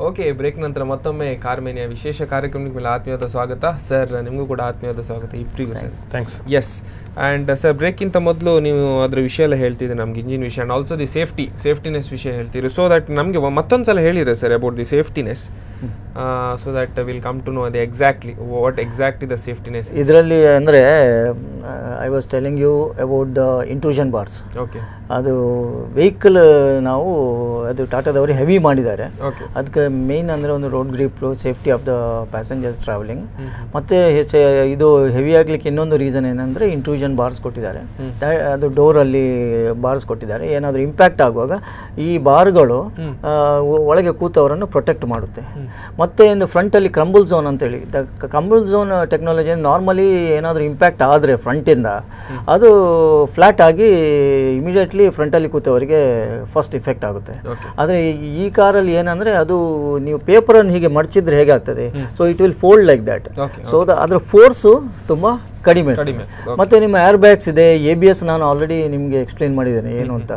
Okay, break ನಂತರ ಮತ್ತೊಮ್ಮೆ ಕಾರ್ಮೇನಿಯಾ ವಿಶೇಷ ಕಾರ್ಯಕ್ರಮಕ್ಕೆ ಮೇಲೆ ಆತ್ಮೀಯವಾದ ಸ್ವಾಗತ ಸರ್. ನಿಮಗೂ ಕೂಡ ಆತ್ಮೀಯವಾದ ಸ್ವಾಗತ ಇಬ್ಬರಿಗೂ sir. Thanks. Yes, and sir ಬ್ರೇಕ್ಗಿಂತ ಮೊದಲು ನೀವು ಅದರ ವಿಷಯ ಎಲ್ಲ ಹೇಳ್ತಿದ್ದೆ, ನಮ್ಗೆ ಇಂಜಿನ್ ವಿಷಯ ಆ್ಯಂಡ್ ಆಲ್ಸೋ ದಿ ಸೇಫ್ಟಿನೆಸ್ ವಿಷಯ ಹೇಳ್ತೀರಿ. ಸೊ ದಟ್ ನಮಗೆ ಮತ್ತೊಂದು ಸಲ ಹೇಳಿದ್ರೆ sir about the safetiness, so that will come to know the exactly what exactly the safetiness ಇದರಲ್ಲಿ. ಅಂದರೆ I was telling you about the intrusion bars. Okay, ಅದು ವೆಹಿಕಲ್ ನಾವು ಅದು ಟಾಟಾದವರು ಹೆವಿ ಮಾಡಿದ್ದಾರೆ. ಅದಕ್ಕೆ ಮೇನ್ ಅಂದರೆ ಒಂದು road grip, safety of the passengers travelling. ಮತ್ತು ಇದು ಹೆವಿ ಆಗಲಿಕ್ಕೆ ಇನ್ನೊಂದು ರೀಸನ್ ಏನಂದರೆ ಇಂಟ್ರೂಷನ್ ಬಾರ್ಸ್ ಕೊಟ್ಟಿದ್ದಾರೆ. ಅದು ಡೋರಲ್ಲಿ ಬಾರ್ಸ್ ಕೊಟ್ಟಿದ್ದಾರೆ. ಏನಾದರೂ ಇಂಪ್ಯಾಕ್ಟ್ ಆಗುವಾಗ ಈ ಬಾರ್ಗಳು ಒಳಗೆ ಕೂತವರನ್ನು ಪ್ರೊಟೆಕ್ಟ್ ಮಾಡುತ್ತೆ. ಮತ್ತು ಒಂದು ಫ್ರಂಟಲ್ಲಿ ಕ್ರಂಬಲ್ ಝೋನ್ ಅಂತೇಳಿ, ಕ್ರಂಬಲ್ ಝೋನ್ ಟೆಕ್ನಾಲಜಿ ನಾರ್ಮಲಿ ಏನಾದರೂ ಇಂಪ್ಯಾಕ್ಟ್ ಆದರೆ ಫ್ರಂಟಿಂದ ಅದು ಫ್ಲ್ಯಾಟ್ ಆಗಿ ಇಮಿಡಿಯೇಟ್ಲಿ ಫ್ರಂಟಲ್ಲಿ ಕೂತವರಿಗೆ ಫಸ್ಟ್ ಇಫೆಕ್ಟ್ ಆಗುತ್ತೆ. ಆದರೆ ಈ ಕಾರಲ್ಲಿ ಏನಂದರೆ ಅದು ನೀವು ಪೇಪರನ್ನು ಹೀಗೆ ಮಡಚಿದ್ರೆ ಹೇಗಾಗ್ತದೆ, so it will fold like that. So ಅದರ ಫೋರ್ಸು ತುಂಬ ಕಡಿಮೆ. ಮತ್ತೆ ನಿಮ್ಮ ಏರ್ ಬ್ಯಾಗ್ಸ್ ಇದೆ, ABS ನಾನು ಆಲ್ರೆಡಿ ನಿಮಗೆ ಎಕ್ಸ್ಪ್ಲೇನ್ ಮಾಡಿದ್ದೇನೆ ಏನು ಅಂತ.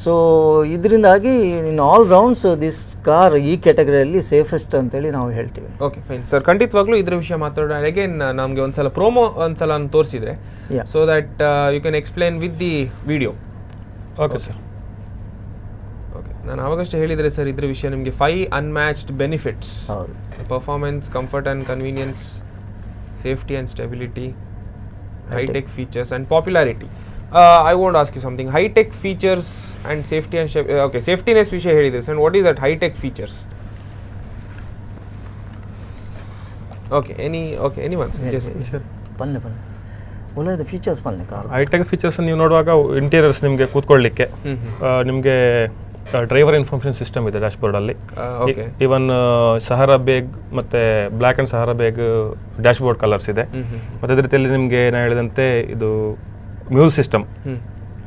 ಸೊ ಇದರಿಂದಾಗಿ in all rounds this car ಈ ಕ್ಯಾಟಗರಿಯಲ್ಲಿ ಸೇಫೆಸ್ಟ್ ಅಂತೇಳಿ ನಾವು ಹೇಳ್ತೀವಿ. ಓಕೆ ಫೈನ್ ಸರ್, ಖಂಡಿತವಾಗ್ಲೂ ಇದ್ರ ವಿಷಯ ಮಾತಾಡೋಣ. ಅಗೇನ್ ನಮಗೆ ಒಂದ್ಸಲ ಪ್ರೋಮೋ ಒಂದ್ಸಲ ತೋರಿಸಿದ್ರೆ so that you can explain with the video. Okay sir. Okay, ನಾನು ಆವಾಗಷ್ಟೇ ಹೇಳಿದರೆ ಸರ್ ಇದ್ರ ವಿಷಯ ನಿಮಗೆ 5 unmatched benefits: performance, comfort and convenience, safety and stability, high-tech features and popularity. I want to ask you something. High-tech features and safety and okay, safetyness ವಿಷಯ ಹೇಳಿದ್ರಿ sir, and what is that high-tech features? Okay, anyone suggest? ಬನ್ನಿ ಒಳ್ಳೆಯದು features ಬನ್ನಿ car. High-tech features ನೀವು ನೋಡುವಾಗ interiors ನಿಮಗೆ ಕೂತ್ಕೊಳ್ಳಿಕ್ಕೆ ನಿಮಗೆ driver information system ಇದೆ ಡ್ಯಾಶ್ ಬೋರ್ಡ್ ಅಲ್ಲಿ. ಈವನ್ ಸಹಾರಾ ಬೇಗ್ ಮತ್ತೆ black and Sahara Baig dash board colours ಇದೆ. ಮತ್ತೆ ಅದೇ ರೀತಿಯಲ್ಲಿ ನಿಮಗೆ ನಾನು ಹೇಳಿದಂತೆ ಇದು music system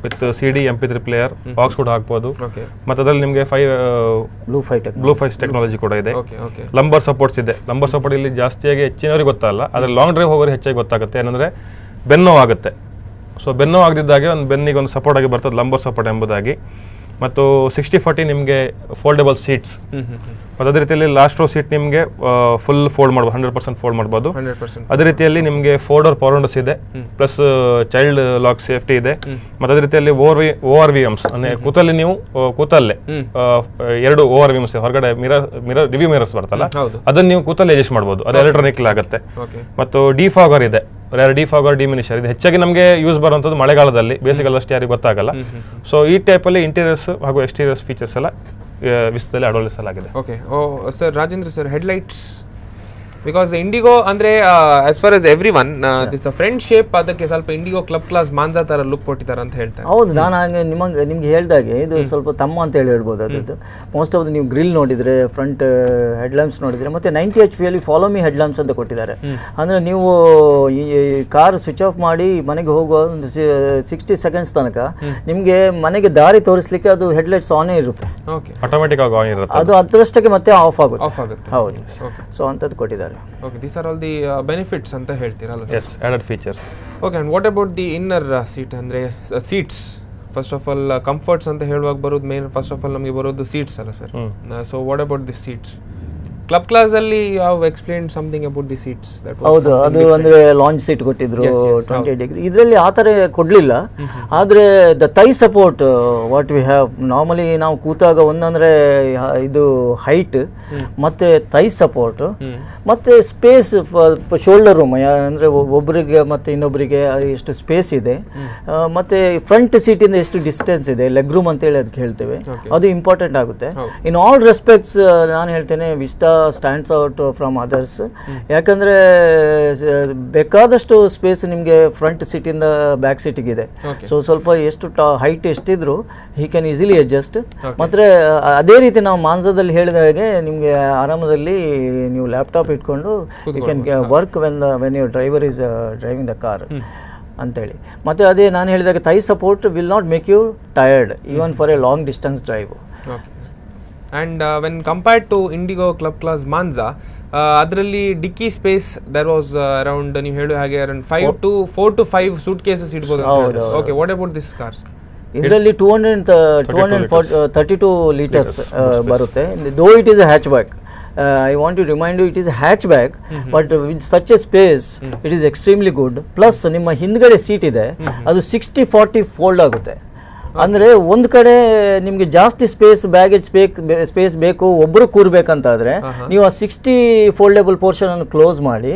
with CD MP3 player, box ಕೂಡ ಹಾಕ್ಬೋದು. ಮತ್ತೆ ಅದರಲ್ಲಿ ನಿಮಗೆ ಬ್ಲೂ ಫೈಸ್ ಟೆಕ್ನಾಲಜಿ ಕೂಡ ಇದೆ. ಲಂಬರ್ ಸಪೋರ್ಟ್ಸ್ ಇದೆ. ಲಂಬರ್ ಸಪೋರ್ಟ್ ಇಲ್ಲಿ ಜಾಸ್ತಿಯಾಗಿ ಹೆಚ್ಚಿನವರಿಗೆ ಗೊತ್ತಲ್ಲ, ಆದರೆ ಲಾಂಗ್ ಡ್ರೈವ್ ಹೋಗೋರಿಗೆ ಹೆಚ್ಚಾಗಿ ಗೊತ್ತಾಗುತ್ತೆ. ಏನಂದ್ರೆ ಬೆನ್ನೋ ಆಗುತ್ತೆ. ಸೊ ಬೆನ್ನೋ ಆಗದಿದ್ದಾಗೆ ಒಂದು ಬೆನ್ನಿಗೆ ಒಂದು ಸಪೋರ್ಟ್ ಆಗಿ ಬರ್ತದೆ ಲಂಬರ್ ಸಪೋರ್ಟ್ ಎಂಬುದಾಗಿ. ಮತ್ತು 60/40 ನಿಮಗೆ ಫೋಲ್ಡಬಲ್ ಸೀಟ್ಸ್. ಮತ್ತು ಅದೇ ರೀತಿಯಲ್ಲಿ ಲಾಸ್ಟ್ ರೋ ಸೀಟ್ ನಿಮಗೆ ಫುಲ್ ಫೋಲ್ಡ್ ಮಾಡ್ಬೋದು, 100% ಫೋಲ್ಡ್ ಮಾಡ್ಬೋದು. ಅದೇ ರೀತಿಯಲ್ಲಿ ನಿಮಗೆ 4 ಡೋರ್ ಪವರ್ ವಿಂಡೋಸ್ ಇದೆ, ಪ್ಲಸ್ ಚೈಲ್ಡ್ ಲಾಕ್ ಸೇಫ್ಟಿ ಇದೆ. ಮತ್ತು ಅದೇ ರೀತಿಯಲ್ಲಿ ORVMs ಅಂದ್ರೆ ಕೂತಲ್ಲಿ ನೀವು ಕೂತಲ್ಲೇ 2 ORVMs ಹೊರಗಡೆ ಮಿರರ್ ರಿವ್ಯೂ ಮಿರರ್ಸ್ ಬರ್ತಲ್ಲ, ಅದನ್ನ ನೀವು ಕೂತಲ್ಲಿ ಅಡ್ಜಸ್ಟ್ ಮಾಡ್ಬೋದು. ಅದು ಎಲೆಕ್ಟ್ರಾನಿಕ್ ಆಗುತ್ತೆ. ಮತ್ತು ಡಿಫಾಗರ್ ಇದೆ, ಡಿಫಾಗರ್ ಡಿಮಿನಿಷರ್ ಇದೆ. ಹೆಚ್ಚಾಗಿ ನಮಗೆ ಯೂಸ್ ಬರುವಂಥದ್ದು ಮಳೆಗಾಲದಲ್ಲಿ, ಬೇಸಿಗೆಲ್ಲಷ್ಟು ಯಾರಿಗೆ ಗೊತ್ತಾಗಲ್ಲ. ಸೊ ಈ ಟೈಪಲ್ಲಿ ಇಂಟೀರಿಯರ್ಸ್ ಹಾಗೂ ಎಕ್ಸ್ಟೀರಿಯರ್ಸ್ ಫೀಚರ್ಸ್ ಎಲ್ಲ ವಿಷಯದಲ್ಲಿ ಅಳವಡಿಸಲಾಗಿದೆ. Okay sir, Rajendra sir, headlights because Indigo ಅಂದ್ರೆ as far as every one this the front shape ಅದಕ್ಕೆ ಸ್ವಲ್ಪ ಇಂಡಿಗೋ ಕ್ಲಬ್ ಕ್ಲಾಸ್ ಮಾಂಜಾ ತರ ಲುಕ್ ಕೊಟ್ಟಿದ್ದಾರೆ ಅಂತ ಹೇಳ್ತಾರೆ. ಹೌದು, ನಾನು ಹಾಗೆ ನಿಮ್ಗೆ ಹೇಳ್ದಾಗೆ ಇದು ಸ್ವಲ್ಪ ತಮ್ಮ ಅಂತ ಹೇಳಿ ಹೇಳ್ಬೋದು. ಅದದ್ದು ಮೋಸ್ಟ್ ಆಫ್ ನೀವು ಗ್ರಿಲ್ ನೋಡಿದ್ರೆ, ಫ್ರಂಟ್ ಹೆಡ್ ಲ್ಯಾಂಪ್ಸ್ ನೋಡಿದ್ರೆ, ಮತ್ತೆ 90 HP ಅಲ್ಲಿ ಫಾಲೋ ಮಿ ಹೆಡ್ ಲ್ಯಾಂಪ್ಸ್ ಅಂತ ಕೊಟ್ಟಿದ್ದಾರೆ. ಅಂದ್ರೆ ನೀವು ಈ ಕಾರ್ ಸ್ವಿಚ್ ಆಫ್ ಮಾಡಿ ಮನೆಗೆ ಹೋಗುವ ಒಂದು 60 ಸೆಕೆಂಡ್ಸ್ ತನಕ ನಿಮ್ಗೆ ಮನೆಗೆ ದಾರಿ ತೋರಿಸ್ಲಿಕ್ಕೆ ಅದು ಹೆಡ್ಲೈಟ್ಸ್ ಆನ್ ಇರುತ್ತೆ, ಆಟೋಮೆಟಿಕ್ ಆಗಿ ಆನ್ ಇರುತ್ತೆ. ಅದು ಅದರಷ್ಟಕ್ಕೆ ಮತ್ತೆ ಆಫ್ ಆಗುತ್ತೆ. ಹೌದು, ಸೊ ಅಂತದ್ದು ಕೊಟ್ಟಿದ್ದಾರೆ. Okay, these are all the benefits anta heltiralla. Yes, added features. Okay, and what about the inner seat andre seats? First of all, comforts anta ಹೇಳುವಾಗ ಬರೋದು ಮೇನ್, ಫಸ್ಟ್ ಆಫ್ ಆಲ್ ನಮಗೆ ಬರೋದು seats ಅಲ್ಲ sir. So what about the seats? Club class ಅಲ್ಲಿ you have explained something about the seats. ಹೌದು, ಅದು ಅಂದ್ರೆ launch seat ಕೊಟ್ಟಿದ್ರು 20 ಡಿಗ್ರಿ. ಇದರಲ್ಲಿ ಆ ಥರ ಕೊಡ್ಲಿಲ್ಲ. ಆದ್ರೆ the thigh support what we have normally ನಾವು ಕೂತಾಗ ಒಂದಂದ್ರೆ ಇದು ಹೈಟ್, ಮತ್ತೆ ಥೈ ಸಪೋರ್ಟ್, ಮತ್ತೆ ಸ್ಪೇಸ್ ಶೋಲ್ಡರ್ ರೂಮ್ ಅಂದ್ರೆ ಒಬ್ಬರಿಗೆ ಮತ್ತೆ ಇನ್ನೊಬ್ಬರಿಗೆ ಎಷ್ಟು ಸ್ಪೇಸ್ ಇದೆ, ಮತ್ತೆ ಫ್ರಂಟ್ ಸೀಟ್ ಇಂದ ಎಷ್ಟು ಡಿಸ್ಟೆನ್ಸ್ ಇದೆ, ಲೆಗ್ ರೂಮ್ ಅಂತ ಹೇಳಿ ಅದಕ್ಕೆ ಹೇಳ್ತೇವೆ, ಅದು ಇಂಪಾರ್ಟೆಂಟ್ ಆಗುತ್ತೆ. ಇನ್ ಆಲ್ ರೆಸ್ಪೆಕ್ಟ್ಸ್ ನಾನು ಹೇಳ್ತೇನೆ Vista stands out from others. ಯಾಕಂದ್ರೆ ಬೇಕಾದಷ್ಟು ಸ್ಪೇಸ್ ನಿಮಗೆ ಫ್ರಂಟ್ ಸೀಟ್ ಇಂದ ಬ್ಯಾಕ್ ಸೀಟಿಗೆ ಇದೆ. ಸೊ ಸ್ವಲ್ಪ ಎಷ್ಟು ಹೈಟ್ ಎಷ್ಟಿದ್ರು ಹಿ ಕ್ಯಾನ್ ಈಸಿಲಿ ಅಡ್ಜಸ್ಟ್. ಮತ್ತೆ ಅದೇ ರೀತಿ ನಾವು ಮಾಂಸದಲ್ಲಿ ಹೇಳಿದ ಹಾಗೆ ನಿಮ್ಗೆ ಆರಾಮದಲ್ಲಿ ನೀವು ಲ್ಯಾಪ್ಟಾಪ್ ಇಟ್ಕೊಂಡು you can work when your driver is driving the car ಅಂತೇಳಿ. ಮತ್ತೆ ಅದೇ ನಾನು ಹೇಳಿದಾಗ thigh support will not make you tired even for a long distance drive. And when compared to Indigo Club Class Manza, ಅದರಲ್ಲಿ ಡಿಕ್ಕಿ space there was around ನೀವು ಹೇಳೋ ಹಾಗೆ ಅರೌಂಡ್ 4 to 5 ಸೂಟ್ ಕೇಸಸ್ ಇಡ್ಬೋದು. Okay, what about this cars? ಇದರಲ್ಲಿ 232 litres ಬರುತ್ತೆ. Though it is a hatch back. I want to remind you, it is a hatchback, but with such a space, it is extremely good. Plus, ನಿಮ್ಮ ಹಿಂದ್ಗಡೆ seat ಇದೆ, ಅದು 60-40 fold ಆಗುತ್ತೆ. ಅಂದರೆ ಒಂದು ಕಡೆ ನಿಮಗೆ ಜಾಸ್ತಿ ಬ್ಯಾಗೇಜ್ ಸ್ಪೇಸ್ ಬೇಕು, ಒಬ್ಬರು ಕೂರ್ಬೇಕಂತಾದ್ರೆ ನೀವು ಆ 60 ಫೋಲ್ಡೇಬಲ್ ಪೋರ್ಷನ್ ಅನ್ನು ಕ್ಲೋಸ್ ಮಾಡಿ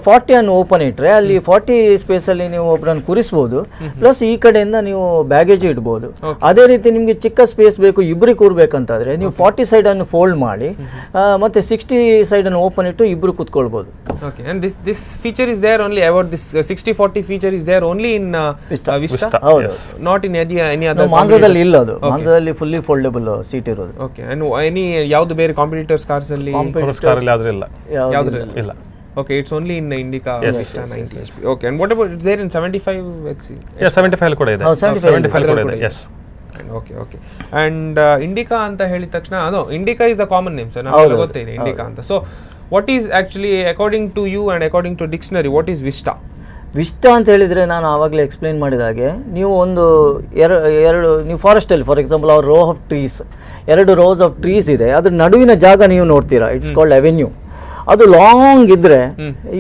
40 ಅನ್ನು ಓಪನ್ ಇಟ್ರೆ ಅಲ್ಲಿ 40 ಸ್ಪೇಸ್ ಅಲ್ಲಿ ನೀವು ಒಬ್ಬರನ್ನು ಕೂರಿಸಬಹುದು. ಪ್ಲಸ್ ಈ ಕಡೆಯಿಂದ ನೀವು ಬ್ಯಾಗೇಜ್ ಇಡಬಹುದು. ಅದೇ ರೀತಿ ನಿಮ್ಗೆ ಚಿಕ್ಕ ಸ್ಪೇಸ್ ಬೇಕು, ಇಬ್ಬರಿಗೆ ಕೂರ್ಬೇಕಂತಾದ್ರೆ ನೀವು 40 ಸೈಡ್ ಅನ್ನು ಫೋಲ್ಡ್ ಮಾಡಿ ಮತ್ತೆ 60 ಸೈಡ್ ಅನ್ನು ಓಪನ್ ಇಟ್ಟು ಇಬ್ರು ಕೂತ್ಕೊಳ್ಬಹುದು. Okay, and this feature is there only about this 60-40 feature is there only in Vista? Not in any other. ಮಾಂಜಾದಲ್ಲಿ ಇಲ್ಲ, ಅದು ಮಾಂಜಾದಲ್ಲಿ ಫುಲ್ಲಿ ಫೋಲ್ಡೇಬಲ್ ಸೀಟ್ ಇರೋದು. Okay, and any ಯಾವುದು ಬೇರೆ ಕಾಂಪಿಟಿಟರ್ಸ್ ಕಾರ್ಸ್ ಅಲ್ಲಿ? ಕಾರ್ ಅಲ್ಲಿ ಆದ್ರೆ ಇಲ್ಲ, ಯಾವ್ದ್ರಲ್ಲಿ ಇಲ್ಲ. Okay, it's only in Indica Vista 90 HP. Okay, and what about it's there in 75 HC? Yeah, 75 ಕೂಡ ಇದೆ. 75 ಕೂಡ ಇದೆ. Yes. Okay. And Indica ಅಂತ ಹೇಳಿದ ತಕ್ಷಣ Indica is the common name, sir. ನಮಗೆ ಗೊತ್ತಿದೆ Indica ಅಂತ. So what is actually, according to you and according to dictionary, what is Vista? Vista ಅಂತ ಹೇಳಿದರೆ ನಾನು ಆವಾಗಲೇ ಎಕ್ಸ್ಪ್ಲೇನ್ ಮಾಡಿದ ಹಾಗೆ, ನೀವು ಒಂದು ಎರಡು ನೀವು ಫಾರೆಸ್ಟಲ್ಲಿ ಫಾರ್ ಎಕ್ಸಾಂಪಲ್ ಅವ್ರ row of trees, 2 rows of trees ಇದೆ, ಅದ್ರ ನಡುವಿನ ಜಾಗ ನೀವು ನೋಡ್ತೀರಾ, ಇಟ್ಸ್ ಕಾಲ್ಡ್ ಅವೆನ್ಯೂ. ಅದು ಲಾಂಗ್ ಇದ್ರೆ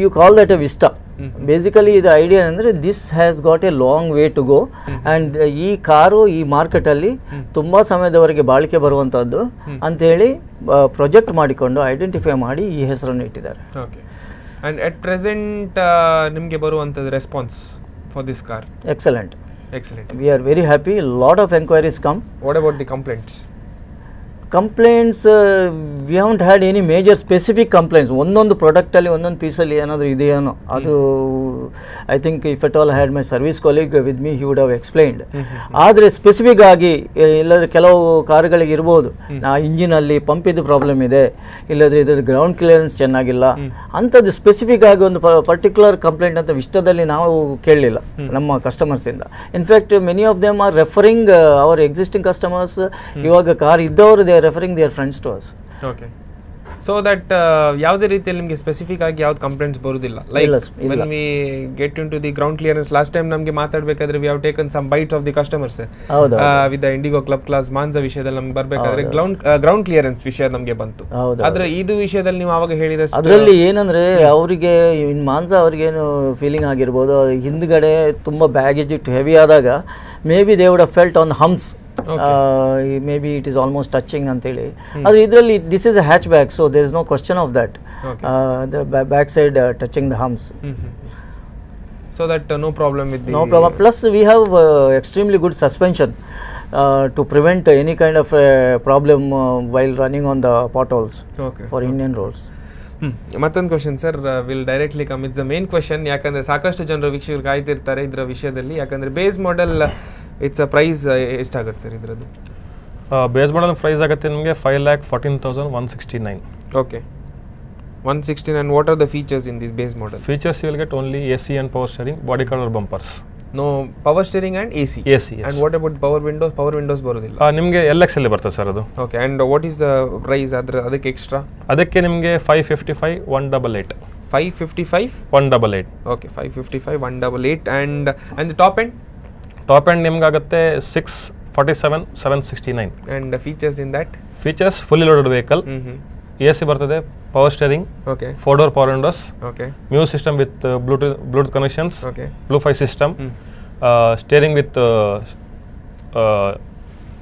you call that a vista. Basically ಇದು ಐಡಿಯಾ ಅಂದರೆ this has got a long way to go, and ಈ ಕಾರು ಈ ಮಾರ್ಕೆಟಲ್ಲಿ ತುಂಬ ಸಮಯದವರೆಗೆ ಬಾಳಿಕೆ ಬರುವಂಥದ್ದು ಅಂತೇಳಿ ಪ್ರೊಜೆಕ್ಟ್ ಮಾಡಿಕೊಂಡು ಐಡೆಂಟಿಫೈ ಮಾಡಿ ಈ ಹೆಸರನ್ನು ಇಟ್ಟಿದ್ದಾರೆ. And at present ನಿಮಗೆ ಬರುವಂತದ response for this car? Excellent. We are very happy. A lot of enquiries come. What about the complaints? We haven't had any major specific complaints. ಒಂದೊಂದು ಪ್ರಾಡಕ್ಟ್ ಅಲ್ಲಿ ಒಂದೊಂದು ಪೀಸಲ್ಲಿ ಏನಾದರೂ ಇದೆಯೇನೋ ಅದು I think if at all had my service colleague with me he would have explained. ಆದರೆ specific ಆಗಿ ಇಲ್ಲದ್ರೆ ಕೆಲವು ಕಾರುಗಳಿಗೆ ಇರ್ಬೋದು ಇಂಜಿನ್ ಅಲ್ಲಿ ಪಂಪಿದ್ದು ಪ್ರಾಬ್ಲಮ್ ಇದೆ, ಇಲ್ಲದ್ರೆ ಇದ್ರ ಗ್ರೌಂಡ್ ಕ್ಲಿಯರೆನ್ಸ್ ಚೆನ್ನಾಗಿಲ್ಲ ಅಂಥದ್ದು ಸ್ಪೆಸಿಫಿಕ್ ಆಗಿ ಒಂದು ಪರ್ಟಿಕ್ಯುಲರ್ ಕಂಪ್ಲೇಂಟ್ ಅಂತ ವಿಷ್ಟದಲ್ಲಿ ನಾವು ಕೇಳಲಿಲ್ಲ ನಮ್ಮ ಕಸ್ಟಮರ್ಸ್ ಇಂದ. In fact many of them are referring our existing customers. ಇವಾಗ ಕಾರ್ ಇದ್ದವರು they referring their friends to us. Okay, so that ಯಾವುದೇ ರೀತಿಯಲ್ಲಿ ನಿಮಗೆ ಸ್ಪೆಸಿಫಿಕ್ ಆಗಿ ಯಾವ್ದು ಕಂಪ್ಲೇಂಟ್ಸ್ ಬರುವುದಿಲ್ಲ. Like when we get into the ground clearance, last time ನಮಗೆ ಮಾತಾಡಬೇಕಾದ್ರೆ we have taken some bites of the customers with the Indigo Club Class Mansa ವಿಷಯದಲ್ಲಿ ನಮಗೆ ಬರಬೇಕಾದ್ರೆ ಗ್ರೌಂಡ್ ಕ್ಲಿಯರೆನ್ಸ್ ವಿಷಯ ನಮಗೆ ಬಂತು. ಆದ್ರೆ ಇದು ವಿಷಯದಲ್ಲಿ ನೀವು ಆವಾಗ ಹೇಳಿದ ಅದರಲ್ಲಿ ಏನಂದ್ರೆ ಅವರಿಗೆ ಮಾನ್ಸಾ ಅವ್ರಿಗೇನು ಫೀಲಿಂಗ್ ಆಗಿರ್ಬೋದು, ಹಿಂದ್ಗಡೆ ತುಂಬಾ ಬ್ಯಾಗೇಜ್ ಇಟ್ಟು ಹೆವಿ ಆದಾಗ maybe they would have felt on humps. Maybe it is almost touching anteli. Adu idralli this is a hatchback, so there is no question of that. The back side touching the humps. So that no problem with the problem. Plus we have extremely good suspension to prevent any kind of problem while running on the potholes for Indian roads. ಮತ್ತೊಂದು question sir, will directly come it's the main question. ಯಾಕಂದ್ರೆ ಸಾಕಷ್ಟು ಜನರು ವೀಕ್ಷಕರು ಕಾಯ್ತಿರ್ತಾರೆ ಇದರ ವಿಷಯದಲ್ಲಿ. ಯಾಕಂದ್ರೆ base model it's price ಎಷ್ಟಾಗುತ್ತೆ ಸರ್ ಇದ್ರದ್ದು? ಬೇಸ್ ಮಾಡೆಲ್ ಪ್ರೈಸ್ ಆಗುತ್ತೆ ನಿಮಗೆ 5,14,169. Okay, 169. What are the features in this base model? Features you will get only AC and power steering, body color bumpers. No power steering and AC. Yes. And what about power windows? Power windows ಬರೋದಿಲ್ಲ ನಿಮಗೆ LX ಅಲ್ಲಿ ಬರ್ತದೆ sir ಅದು. Okay, and what is the price ಅದಕ್ಕೆ extra? ಅದಕ್ಕೆ ನಿಮಗೆ 555,188. 555 188. Okay, 555 188. And the top end? Top end ನಿಮಗೆ ಆಗುತ್ತೆ 647,769. And the features in that? Features fully loaded vehicle. AC ಬರ್ತದೆ, power steering, 4-door power windows, music system with Bluetooth connections, Bluetooth system, steering with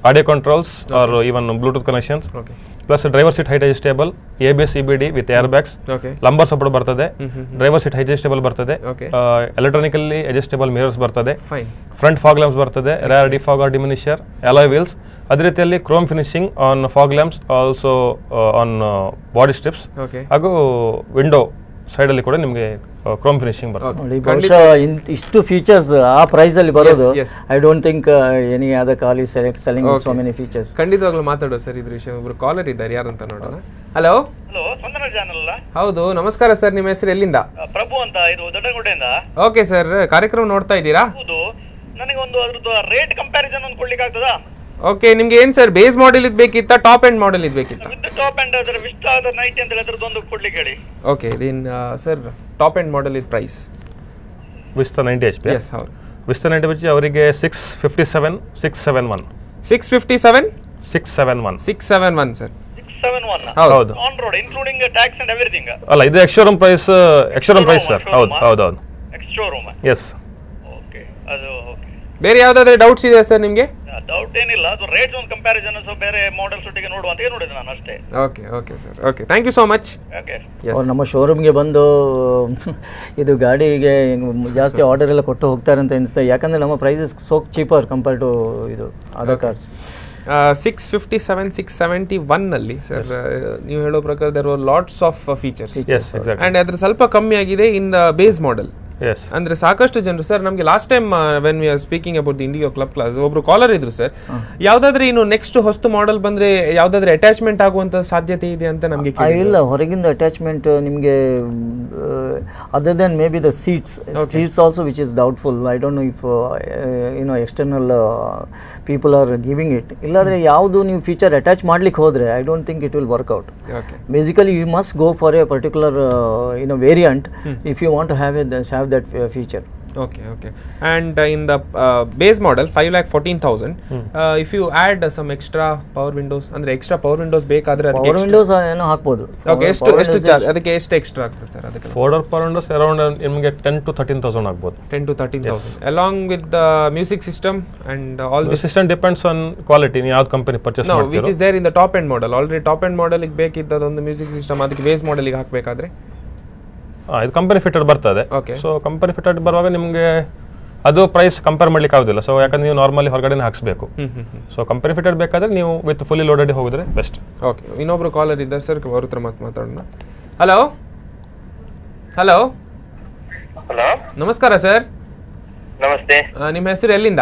audio controls or even Bluetooth connections, plus driver seat height adjustable, ABS EBD with airbags, lumbar support ಬರ್ತದೆ, driver seat adjustable ಬರ್ತದೆ, electronically adjustable mirrors ಬರ್ತದೆ, front fog lamps ಬರ್ತದೆ, rear defog or diminisher, alloy wheels. ಅದೇ ರೀತಿಯಲ್ಲಿ Chrome finishing on fog lamps, also on body strips, ಹಾಗೂ window side ಅಲ್ಲಿ ಕೂಡ ನಿಮಗೆ ಕ್ರೋಮ್ ಫಿನಿಶಿಂಗ್ ಬರ್ತದೆ. ಇಷ್ಟು ಫೀಚರ್ಸ್ ಆ ಪ್ರೈಸ್ ಅಲ್ಲಿ ಬರೋದು I don't think any other call is selling so many features. ಖಂಡಿತವಾಗ್ಲೂ ಮಾತಾಡೋ ಸರ್ ಇದ್ರ ವಿಷಯ. ಒಬ್ರು ಕಾಲರ್ ಇದ್ದಾರೆ, ಯಾರು ಅಂತ ನೋಡೋಣ. ಹಲೋ. ಹೌದು, ನಮಸ್ಕಾರ ಸರ್. ನಿಮ್ಮ ಹೆಸರು ಎಲ್ಲಿಂದ? ಪ್ರಭು ಅಂತ, ಇದು ದೊಡ್ಡಗುಡ್ಡೆಯಿಂದ. ಓಕೆ ಸರ್, ಕಾರ್ಯಕ್ರಮ ನೋಡ್ತಾ ಇದ್ದೀರಾ? ಹೌದು. ನನಗೆ ಒಂದು ಅದ್ರದ್ದು ರೇಟ್ ಕಂಪ್ಯಾರಿಸನ್ ಒಂದು ಕೊಡ್ಲಿಕ್ಕೆ ಆಗ್ತದಾ? ಓಕೆ, ನಿಮ್ಗೆ ಏನ್ ಸರ್ ಬೇಸ್ ಮಾಡೆಲ್ ಇದು ಬೇಕಿತ್ತಾ, ಟಾಪ್ ಎಂಡ್ ಮಾಡೆಲ್ ಇದು ಬೇಕಿತ್ತಾ? ವಿತ್ ಟಾಪ್ ಅಂಡ್ ಅದರ ವಿಸ್ಟಾ ಅದರ 90 ಅಂತ ಅದರದೊಂದು ಕೊಡ್ಲಿಕ್ಕೆ ಹೇಳಿ. ಓಕೆ, ಇದೇನ್ ಸರ್ ಟಾಪ್ ಎಂಡ್ ಮಾಡೆಲ್ ಇದು ಪ್ರೈಸ್ ವಿಸ್ತಾ 90 HP. ಎಸ್, ಹೌದು. ವಿಸ್ತಾ 90 HP ಅವರಿಗೆ 657 671 657 671 671 ಸರ್. 671 ಹೌದು. On road including tax and everything. ಅಲ್ಲ, ಇದು ಎಕ್ಸ್‌ಶೋರೂಮ್ ಪ್ರೈಸ್ ಸರ್. ಹೌದು. X showroom. ಎಸ್. ಓಕೆ, ಅದು ಓಕೆ. ಬೇರೆ ಯಾವ್ದಾದ್ರೆ ಡೌಟ್ಸ್ ಇದೆ ಸರ್ ನಿಮಗೆ? ಡೌಟ್ ಏನಿಲ್ಲ, ಅದು ರೇಟ್ ಒಂದು ಕಂಪ್ಯಾರಿಸನ್ ಬೇರೆ ಮಾಡೆಲ್ಸ್ ಒಟ್ಟಿಗೆ ನೋಡುವ ಅಂತ ನೋಡಿದೆ ನಾನು ಅಷ್ಟೇ. Okay sir. Okay, thank you so much. Okay, ಅವ್ರು ನಮ್ಮ ಶೋರೂಮ್ಗೆ ಬಂದು ಇದು ಗಾಡಿಗೆ ಜಾಸ್ತಿ ಆರ್ಡರ್ ಎಲ್ಲ ಕೊಟ್ಟು ಹೋಗ್ತಾರೆ ಅಂತ ಅನಿಸ್ತದೆ. ಯಾಕಂದರೆ ನಮ್ಮ price is so cheaper compare to ಇದು ಅದರ್ ಕಾರ್ಸ್. 657 671 ನಲ್ಲಿ ಸರ್ ನೀವು ಹೇಳೋ ಪ್ರಕಾರ there are lots of features and ಅದ್ರ ಸ್ವಲ್ಪ ಕಮ್ಮಿ ಆಗಿದೆ ಇನ್ ದ ಬೇಸ್ ಮಾಡೆಲ್. ಅಂದ್ರೆ ಸಾಕಷ್ಟು ಜನರು ಸರ್ ನಮಗೆ last time when we are speaking about the IndiGo club class ಒಬ್ರು ಕಾಲರ್ ಇದ್ರು ಸರ್, ಯಾವ್ದಾದ್ರೆ ಇನ್ನು ನೆಕ್ಸ್ಟ್ ಹೊಸ್ತು ಮಾಡೆಲ್ ಬಂದ್ರೆ ಯಾವ್ದಾದ್ರೆ ಅಟ್ಯಾಚ್ಮೆಂಟ್ ಆಗುವಂತ ಸಾಧ್ಯತೆ ಇದೆ ಅಂತ ನಮಗೆ ಇಲ್ಲ. ಹೊರಗಿಂದ ಅಟ್ಯಾಚ್ಮೆಂಟ್ ನಿಮಗೆ other than may be the seats also which is doubtful. I don't know if external people are giving it. ಇಲ್ಲಾಂದ್ರೆ ಯಾವುದು ನೀವು ಫೀಚರ್ ಅಟ್ಯಾಚ್ ಮಾಡ್ಲಿಕ್ಕೆ ಹೋದ್ರೆ I don't think it will work out. Basically you must go for a particular variant if you want to have that feature. Okay. And in the base model 5,14,000 if you add some extra power windows ಅಂದ್ರೆ extra power windows ಬೇಕಾದ್ರೆ ಅದಕ್ಕೆ power windows ಏನೋ ಹಾಕಬಹುದು. Okay, ಎಷ್ಟು charge ಅದಕ್ಕೆ ಎಷ್ಟು extra ಆಗ್ತದೆ sir? ಅದಕ್ಕೆ power windows around ನಿಮಗೆ 10 to 13,000 ಆಗ್ಬಹುದು. 10 to 13,000 along with the music system and all this system depends on quality. ನೀವು ಯಾವ ಕಂಪನಿ ಪರ್ಚೇಸ್ ಮಾಡ್ತೀರೋ which is there in the top end model. Already top end model ಗೆ ಬೇಕಿದ್ದದ ಒಂದು music system ಅದಕ್ಕೆ base model ಗೆ ಹಾಕಬೇಕಾದ್ರೆ ಇದು company fitted ಬರ್ತದೆ. So company fitted ಬರುವಾಗ ನಿಮಗೆ ಅದು ಪ್ರೈಸ್ ಕಂಪೇರ್ ಮಾಡ್ಲಿಕ್ಕೆ ಆಗೋದಿಲ್ಲ. ಸೊ ಯಾಕಂದ್ರೆ ನೀವು ನಾರ್ಮಲಿ ಹೊರಗಡೆ ಹಾಕ್ಸ್ಬೇಕು. ಸೊ ಕಂಪನಿ ಫಿಟೆಡ್ ಬೇಕಾದ್ರೆ ನೀವು ವಿತ್ ಫುಲ್ಲಿ ಲೋಡೆಡ್ ಹೋಗಿದ್ರೆ ಬೆಸ್ಟ್. ಓಕೆ, ಇನ್ನೊಬ್ರು ಕಾಲರ್ ಇದ್ದಾರೆ ಸರ್, ಅವ್ರ ಹತ್ರ ಮಾತಾಡೋಣ. ಹಲೋ. ನಮಸ್ಕಾರ ಸರ್. ನಮಸ್ತೆ. ನಿಮ್ಮ ಹೆಸರು ಎಲ್ಲಿಂದ?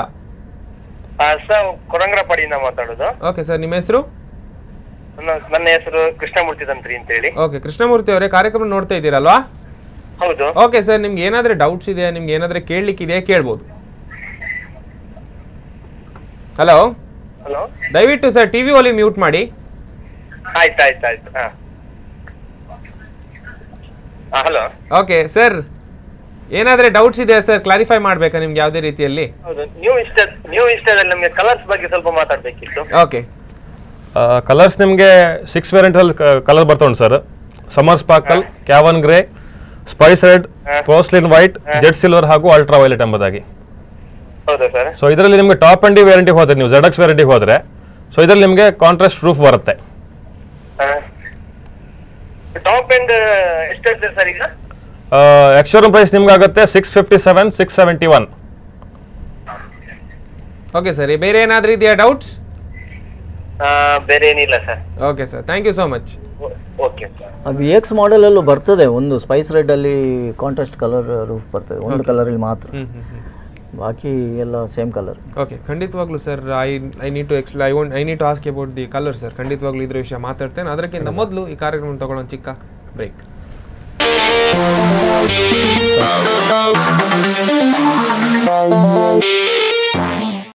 ಸರ್ ಕೊರಂಗ್ರಪಾಡಿಯಿಂದ ಮಾತಾಡೋದು. ಓಕೆ ಸರ್, ನಿಮ್ಮ ಹೆಸರು? ನನ್ನ ಹೆಸರು ಕೃಷ್ಣಮೂರ್ತಿ ತಂತ್ರಿ ಅಂತ ಹೇಳಿ. ಓಕೆ, ಕೃಷ್ಣಮೂರ್ತಿ ಅವರೇ ಕಾರ್ಯಕ್ರಮ ನೋಡ್ತಾ ಇದ್ದೀರಲ್ವಾ? ಹೌದು. ಓಕೆ ಸರ್, ನಿಮ್ಗೆ ಏನಾದ್ರೆ ಡೌಟ್ಸ್ ಇದೆ, ನಿಮ್ಗೆ ಏನಾದ್ರೆ ಕೇಳಲಿಕ್ಕಿದೆ ಕೇಳ್ಬೋದು. ಹಲೋ. ದಯವಿಟ್ಟು ಸರ್ ಟಿವಿ ಒಲಿ ಮ್ಯೂಟ್ ಮಾಡಿ. ಆಯ್ತು. ಹಲೋ. ಓಕೆ ಸರ್, ಏನಾದ್ರೆ ಡೌಟ್ಸ್ ಇದೆ ಸರ್, ಕ್ಲಾರಿಫೈ ಮಾಡ್ಬೇಕಾ ನಿಮ್ಗೆ ಯಾವುದೇ ರೀತಿಯಲ್ಲಿ? ಹೌದು, ನ್ಯೂ ಇಷ್ಟದಲ್ಲಿ ನಮಗೆ ಕಲರ್ಸ್ ಬಗ್ಗೆ ಸ್ವಲ್ಪ ಮಾತಾಡ್ಬೇಕಿತ್ತು. ಓಕೆ, ಕಲರ್ಸ್ ನಿಮಗೆ 6 ವೇರಿಯಂಟ್ ಅಲ್ಲಿ ಕಲರ್ ಬರ್ತಾ ಉಂಟು sir. Summer sparkle, cavern grey, spice red, porcelain white, jet silver ಹಾಗೂ ಅಲ್ಟ್ರಾ ವೈಲೆಟ್ ಎಂಬುದಾಗಿ. ಹೌದಾ ಸರ್? ಸೊ ಇದರಲ್ಲಿ ನಿಮಗೆ ಟಾಪ್ ಅಂಡ್ ವೇರಿಯಂಟ್ ಹೋದ್ರೆ, ನೀವು ZX ವೇರಿಯಂಟ್ ಹೋದ್ರೆ, ಸೊ ಇದರಲ್ಲಿ ನಿಮಗೆ ಕಾಂಟ್ರಾಸ್ಟ್ ರೂಫ್ ಬರುತ್ತೆ. ಟಾಪ್ ಎಂಡ್ ಎಷ್ಟಿದೆ ಸರ್ ಈಗ? ಎಕ್ಸ್-ಶೋರೂಮ್ ಪ್ರೈಸ್ ನಿಮ್ಗೆ ಆಗುತ್ತೆ 657 671. ಓಕೆ ಸರ್, ಬೇರೆ ಏನಾದ್ರೂ ಇದೆಯಾ ಡೌಟ್ಸ್? ಬೇರೆ ಏನಿಲ್ಲ sir. Okay sir, thank you so much. Okay sir. VX model ಅಲ್ಲೂ ಬರ್ತದೆ, ಒಂದು ಸ್ಪೈಸ್ ರೆಡ್ ಅಲ್ಲಿ ಕಾಂಟ್ರಾಸ್ಟ್ ಕಲರ್ ರೂಫ್ ಬರ್ತದೆ, ಒಂದು ಕಲರ್ ಅಲ್ಲಿ ಮಾತ್ರ, ಬಾಕಿ ಎಲ್ಲ ಸೇಮ್ ಕಲರ್. ಓಕೆ, ಖಂಡಿತವಾಗ್ಲೂ sir, I need to explain, I need to ask about the colour sir. ಖಂಡಿತವಾಗ್ಲೂ ಇದ್ರ ವಿಷಯ ಮಾತಾಡ್ತೇನೆ. ಅದಕ್ಕಿಂತ ಮೊದಲು ಈ ಕಾರ್ಯಕ್ರಮ ತಗೊಳ್ಳೋ ಚಿಕ್ಕ ಬ್ರೇಕ್.